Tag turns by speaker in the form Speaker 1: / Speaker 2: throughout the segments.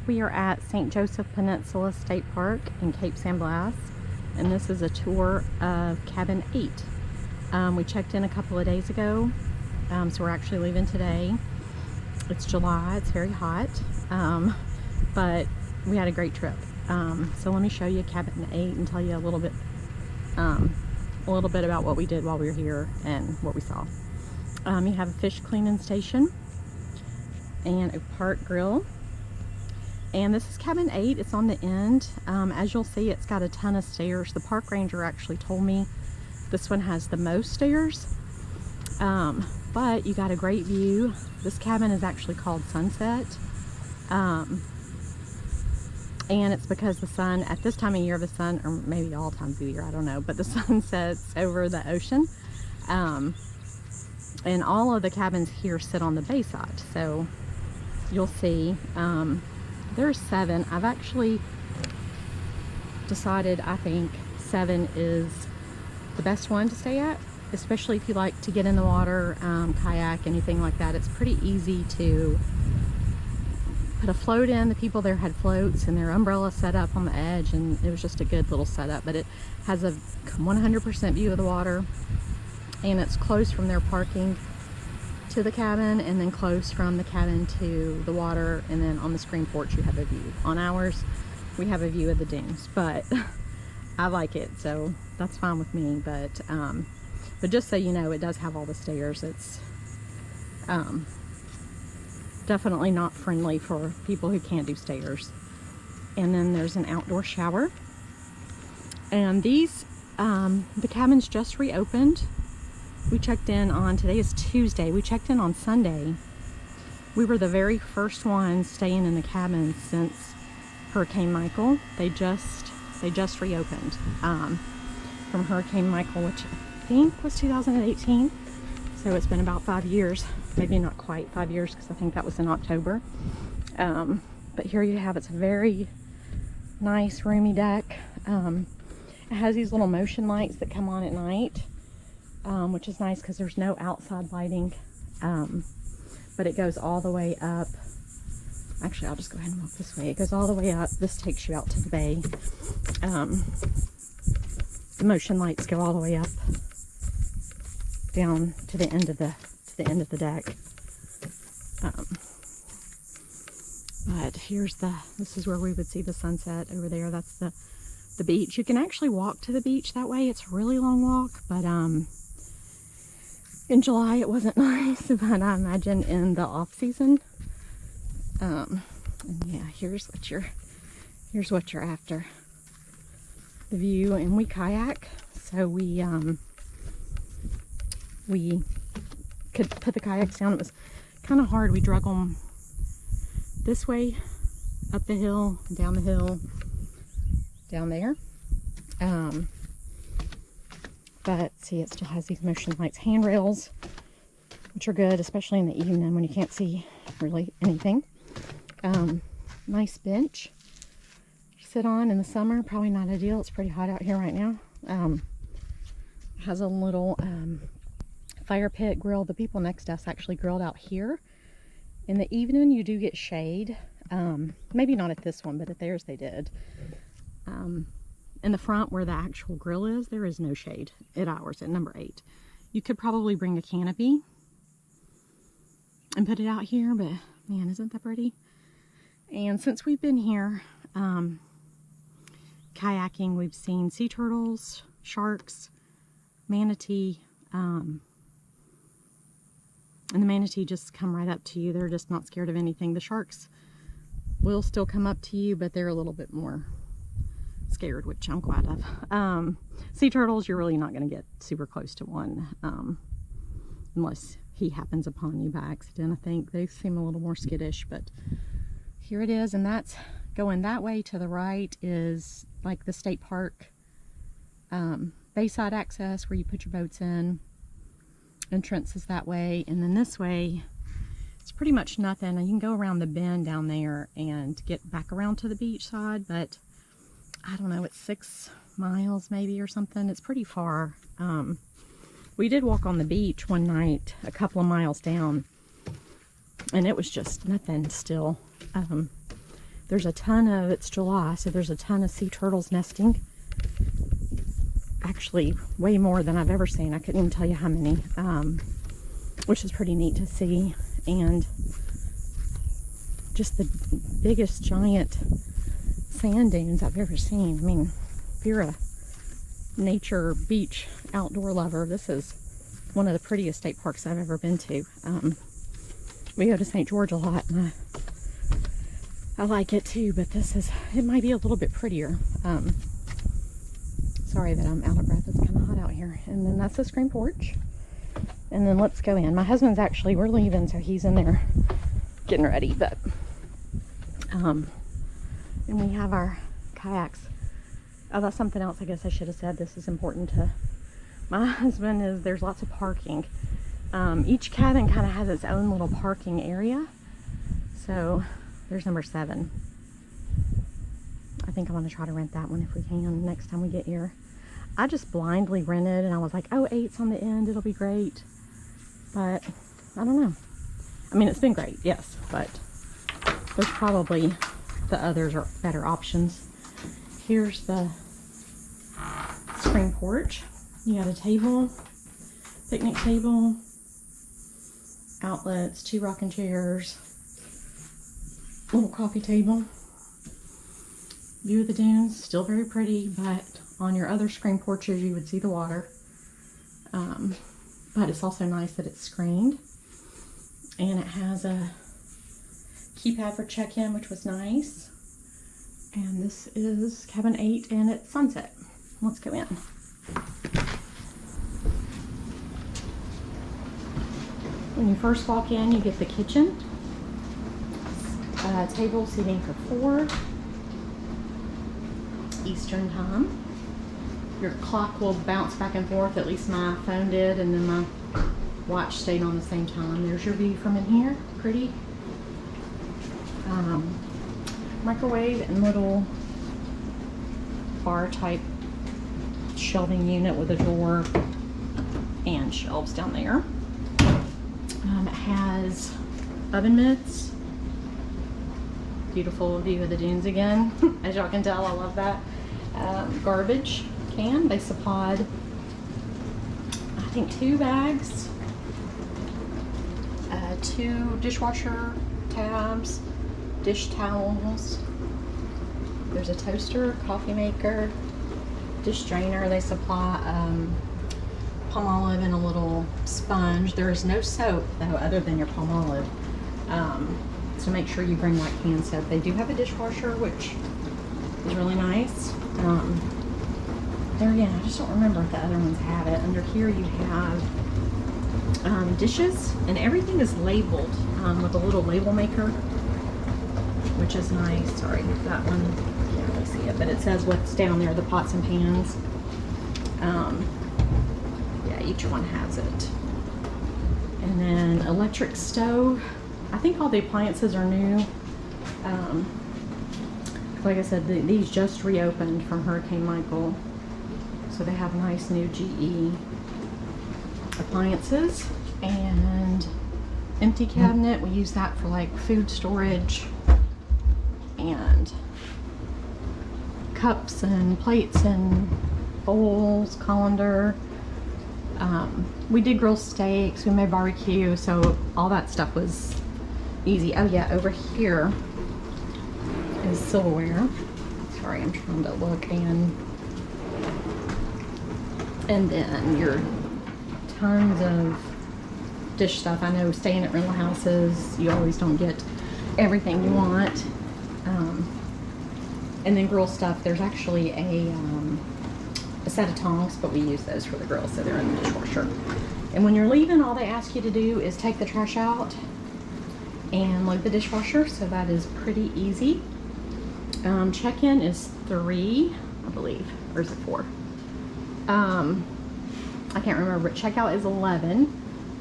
Speaker 1: We are at St. Joseph Peninsula State Park in Cape San Blas, and this is a tour of Cabin 8. We checked in a couple of days ago, so we're actually leaving today. It's July, it's very hot, but we had a great trip. So let me show you Cabin 8 and tell you a little bit about what we did while we were here and what we saw. You have a fish cleaning station and a park grill. And this is Cabin 8. It's on the end. As you'll see, it's got a ton of stairs. The park ranger actually told me this one has the most stairs, but you got a great view. This cabin is actually called Sunset, and it's because the sun, at this time of year, the sun, or maybe all times of the year, I don't know, but the sun sets over the ocean. And all of the cabins here sit on the bay side, so you'll see there's 7. I've actually decided I think 7 is the best one to stay at, especially if you like to get in the water, kayak, anything like that. It's pretty easy to put a float in. The people there had floats and their umbrella set up on the edge, and it was just a good little setup. But it has a 100% view of the water, and it's closed from their parking to the cabin, and then close from the cabin to the water, and then on the screen porch you have a view. On ours we have a view of the dunes, but I like it, so that's fine with me. But just so you know, it does have all the stairs. It's definitely not friendly for people who can't do stairs. And then there's an outdoor shower, and these the cabins just reopened. We checked in on, today is Tuesday, we checked in on Sunday. We were the very first ones staying in the cabin since Hurricane Michael. They just reopened from Hurricane Michael, which I think was 2018. So it's been about 5 years, maybe not quite 5 years, because I think that was in October. But here you have, it's a very nice roomy deck. It has these little motion lights that come on at night. Which is nice because there's no outside lighting, but it goes all the way up. Actually, I'll just go ahead and walk this way. It goes all the way up. This takes you out to the bay. The motion lights go all the way up down to the end of the deck. But this is where we would see the sunset over there. That's the beach. You can actually walk to the beach that way. It's a really long walk, but in July it wasn't nice, but I imagine in the off season. And yeah, here's what you're after. The view, and we kayak, so we could put the kayaks down. It was kind of hard. We drug them this way, up the hill, down the hill, down there. But see, it still has these motion lights, handrails, which are good, especially in the evening when you can't see really anything. Nice bench to sit on in the summer. Probably not ideal. It's pretty hot out here right now. Has a little fire pit grill. The people next to us actually grilled out here. In the evening, you do get shade. Maybe not at this one, but at theirs they did. In the front where the actual grill is, there is no shade at ours, at number 8. You could probably bring a canopy and put it out here, but man, isn't that pretty? And since we've been here kayaking, we've seen sea turtles, sharks, manatee, and the manatee just come right up to you. They're just not scared of anything. The sharks will still come up to you, but they're a little bit more scared, which I'm glad of. Sea turtles, you're really not going to get super close to one unless he happens upon you by accident. I think they seem a little more skittish, but here it is. And that's going that way. To the right is like the state park bayside access where you put your boats in. Entrance is that way, and then this way it's pretty much nothing. And you can go around the bend down there and get back around to the beach side, but I don't know, it's 6 miles maybe or something. It's pretty far. We did walk on the beach one night a couple of miles down, and it was just nothing still. There's a ton of, it's July, so there's a ton of sea turtles nesting. Actually, way more than I've ever seen. I couldn't even tell you how many, which is pretty neat to see. And just the biggest giant sand dunes I've ever seen. I mean, if you're a nature beach outdoor lover, this is one of the prettiest state parks I've ever been to. We go to St. George a lot, and I like it too, but it might be a little bit prettier. Sorry that I'm out of breath. It's kind of hot out here. And then that's the screen porch. And then let's go in. My husband's actually, we're leaving, so he's in there getting ready. But, and we have our kayaks. Oh, that's something else I guess I should have said. This is important to my husband, is there's lots of parking. Each cabin kind of has its own little parking area. So there's number 7. I think I want to try to rent that one if we can next time we get here. I just blindly rented, and I was like, oh, 8's on the end, it'll be great. But I don't know. I mean, it's been great, yes, but there's probably the others are better options. Here's the screen porch. You got a table, picnic table, outlets, 2 rocking chairs, little coffee table. View of the dunes, still very pretty, but on your other screen porches you would see the water. But it's also nice that it's screened. And it has a keypad for check-in, which was nice. And this is cabin 8, and it's sunset. Let's go in. When you first walk in, you get the kitchen. Table seating for 4. Eastern time. Your clock will bounce back and forth, at least my phone did, and then my watch stayed on the same time. There's your view from in here, pretty. Microwave and little bar type shelving unit with a drawer and shelves down there. It has oven mitts. Beautiful view of the dunes again. As y'all can tell, I love that. Garbage can. They supplied, I think, 2 bags, 2 dishwasher tabs, dish towels. There's a toaster, coffee maker, dish drainer. They supply Palmolive and a little sponge. There is no soap though, other than your Palmolive. So make sure you bring like hand soap. They do have a dishwasher, which is really nice. There again, I just don't remember if the other ones have it. Under here you have dishes, and everything is labeled with a little label maker, which is nice. Sorry, that one, you can't really see it, but it says what's down there, the pots and pans. Yeah, each one has it. And then electric stove. I think all the appliances are new. Like I said, these just reopened from Hurricane Michael. So they have nice new GE appliances. And empty cabinet, we use that for like food storage and cups and plates and bowls, colander. We did grill steaks, we made barbecue, so all that stuff was easy. Oh yeah, over here is silverware. Sorry, I'm trying to look. And then your tons of dish stuff. I know staying at rental houses, you always don't get everything you want. And then grill stuff, there's actually a set of tongs, but we use those for the grill, so they're in the dishwasher. And when you're leaving, all they ask you to do is take the trash out and load the dishwasher, so that is pretty easy. Check-in is 3, I believe, or is it 4? I can't remember, but checkout is 11.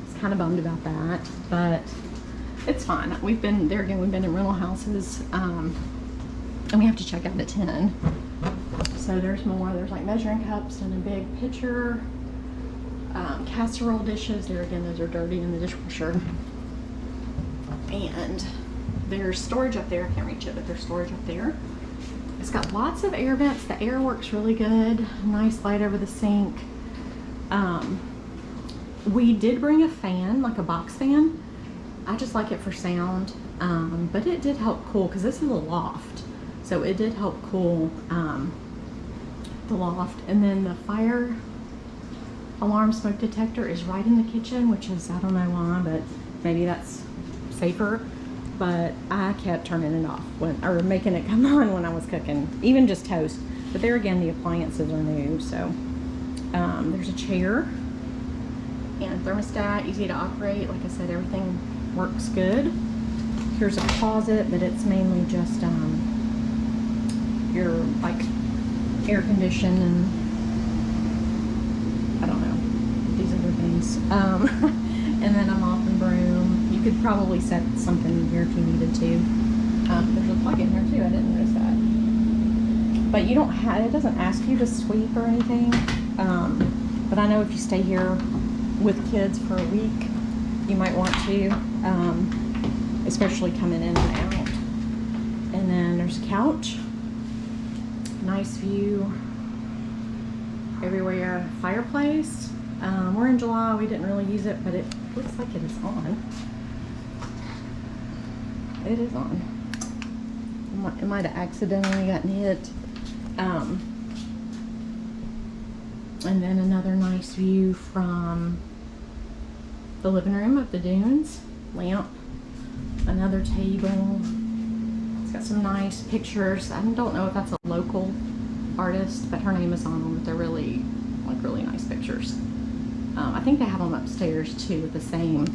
Speaker 1: It's kind of bummed about that, but it's fine. We've been there again, we've been in rental houses, and we have to check out at 10. So there's more. There's like measuring cups and a big pitcher, casserole dishes. There again, those are dirty in the dishwasher. And there's storage up there. I can't reach it, but there's storage up there. It's got lots of air vents. The air works really good. Nice light over the sink. We did bring a fan, like a box fan. I just like it for sound, but it did help cool, because this is a loft, so it did help cool the loft. And then the fire alarm smoke detector is right in the kitchen, which is, I don't know why, but maybe that's safer. But I kept turning it off or making it come on when I was cooking, even just toast. But there again, the appliances are new, so there's a chair and a thermostat, easy to operate. Like I said, everything works good. Here's a closet, but it's mainly just your like air condition and I don't know, these other things. And then a mop and broom. You could probably set something in here if you needed to. There's a plug in here too, I didn't notice that. But you don't have, it doesn't ask you to sweep or anything. But I know if you stay here with kids for a week, you might want to, especially coming in and out. And then there's a couch. Nice view everywhere. Fireplace. We're in July, we didn't really use it, but it looks like it is on. It is on. It might have accidentally gotten hit. And then another nice view from the living room of the dunes. Lamp. Another table. It's got some nice pictures. I don't know if that's a local artist, but her name is on them. But they're really, like, really nice pictures. I think they have them upstairs too with the same,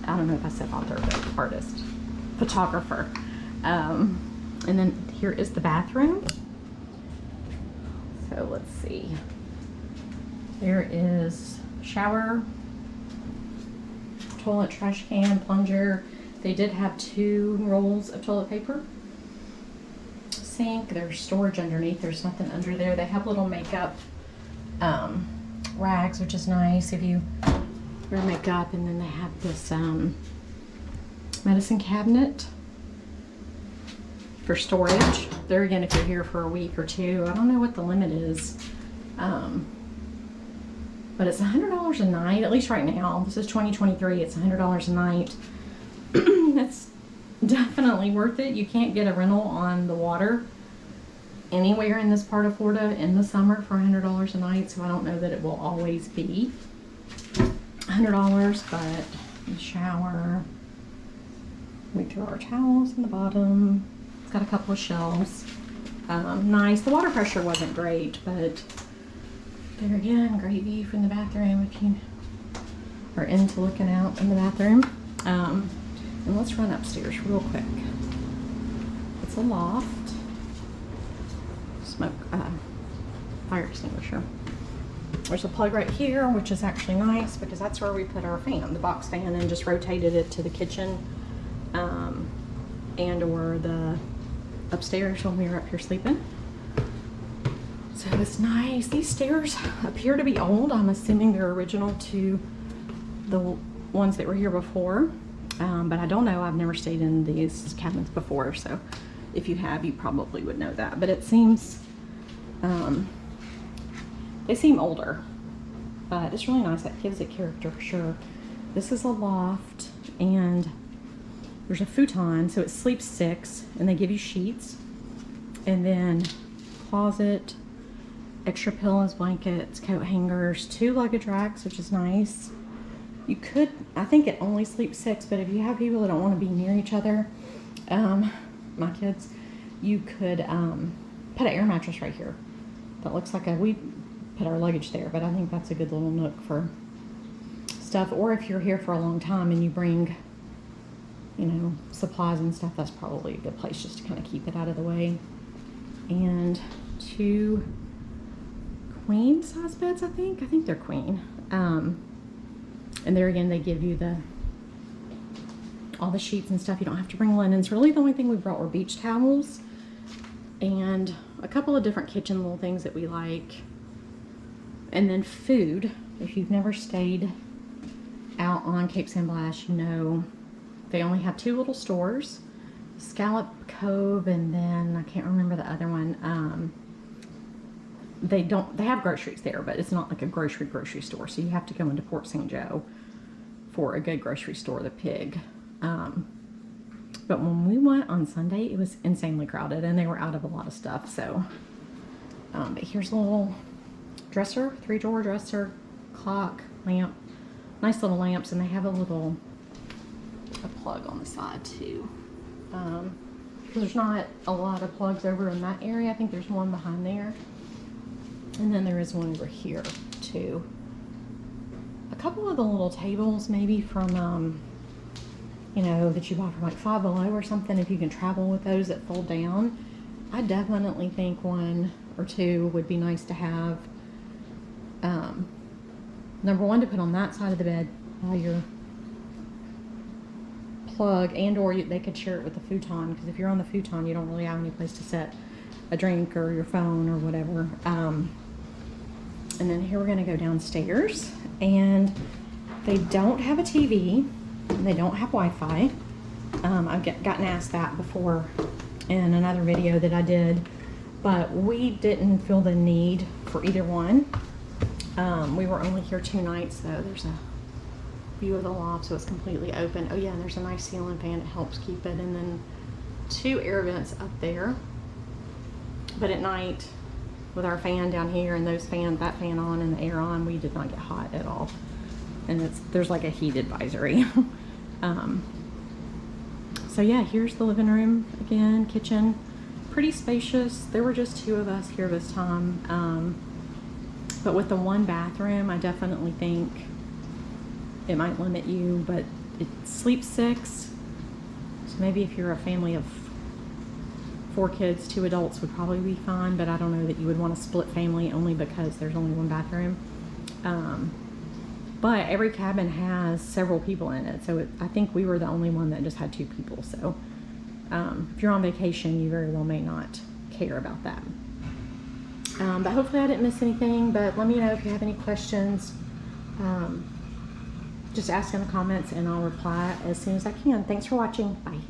Speaker 1: I don't know if I said author, but artist, photographer. And then here is the bathroom. So let's see. There is shower, toilet, trash can, plunger. They did have 2 rolls of toilet paper. Sink, there's storage underneath. There's nothing under there. They have little makeup rags, which is nice if you wear makeup. And then they have this medicine cabinet for storage. There again, if you're here for a week or 2, I don't know what the limit is, but it's $100 a night, at least right now. This is 2023. It's $100 a night. It's definitely worth it. You can't get a rental on the water anywhere in this part of Florida in the summer for $100 a night, so I don't know that it will always be $100, but the shower, we threw our towels in the bottom. It's got a couple of shelves. Nice. The water pressure wasn't great, but there again, great view from the bathroom if you are into looking out in the bathroom. And let's run upstairs real quick. It's a loft. Smoke, fire extinguisher. There's a plug right here, which is actually nice because that's where we put our fan, the box fan, and just rotated it to the kitchen and or the upstairs when we were up here sleeping. So it's nice. These stairs appear to be old. I'm assuming they're original to the ones that were here before, but I don't know. I've never stayed in these cabins before, so if you have, you probably would know that. But it seems they seem older, but it's really nice. That gives it character for sure. This is a loft, and there's a futon, so it sleeps 6, and they give you sheets, and then closet, extra pillows, blankets, coat hangers, 2 luggage racks, which is nice. You could, I think it only sleeps 6, but if you have people that don't want to be near each other, my kids, you could put an air mattress right here. That looks like we put our luggage there, but I think that's a good little nook for stuff. Or if you're here for a long time and you bring, you know, supplies and stuff, that's probably a good place just to kind of keep it out of the way. And 2 queen size beds, I think they're queen. And there again, they give you all the sheets and stuff. You don't have to bring linens. Really, the only thing we brought were beach towels and a couple of different kitchen little things that we like. And then food. If you've never stayed out on Cape San Blas, you know They only have 2 little stores, Scallop Cove, and then I can't remember the other one. They have groceries there, but it's not like a grocery store, so you have to go into Port St. Joe for a good grocery store, the Pig. But when we went on Sunday, it was insanely crowded, and they were out of a lot of stuff. So, but here's a little dresser, 3-drawer dresser, clock, lamp, nice little lamps, and they have a plug on the side too. There's not a lot of plugs over in that area. I think there's one behind there, and then there is one over here too. A couple of the little tables, maybe from you know, that you bought from like Five Below or something, if you can travel with those that fold down. I definitely think 1 or 2 would be nice to have. Number 1, to put on that side of the bed while you're plug, and or they could share it with the futon, because if you're on the futon, you don't really have any place to set a drink or your phone or whatever. And then here we're going to go downstairs, and they don't have a TV. They don't have Wi-Fi. I've gotten asked that before in another video that I did, but we didn't feel the need for either one. We were only here 2 nights though. There's a view of the loft, so it's completely open. Oh yeah, and there's a nice ceiling fan that helps keep it, and then 2 air vents up there. But at night, with our fan down here and that fan on and the air on, we did not get hot at all. And there's like a heat advisory. So yeah, here's the living room again, kitchen, pretty spacious. There were just 2 of us here this time, but with the 1 bathroom, I definitely think it might limit you, but it sleeps 6, so maybe if you're a family of 4 kids, 2 adults would probably be fine, but I don't know that you would want to split family only because there's only 1 bathroom. But every cabin has several people in it, so I think we were the only one that just had 2 people. So if you're on vacation, you very well may not care about that. But hopefully I didn't miss anything, but let me know if you have any questions. Just ask in the comments and I'll reply as soon as I can. Thanks for watching. Bye.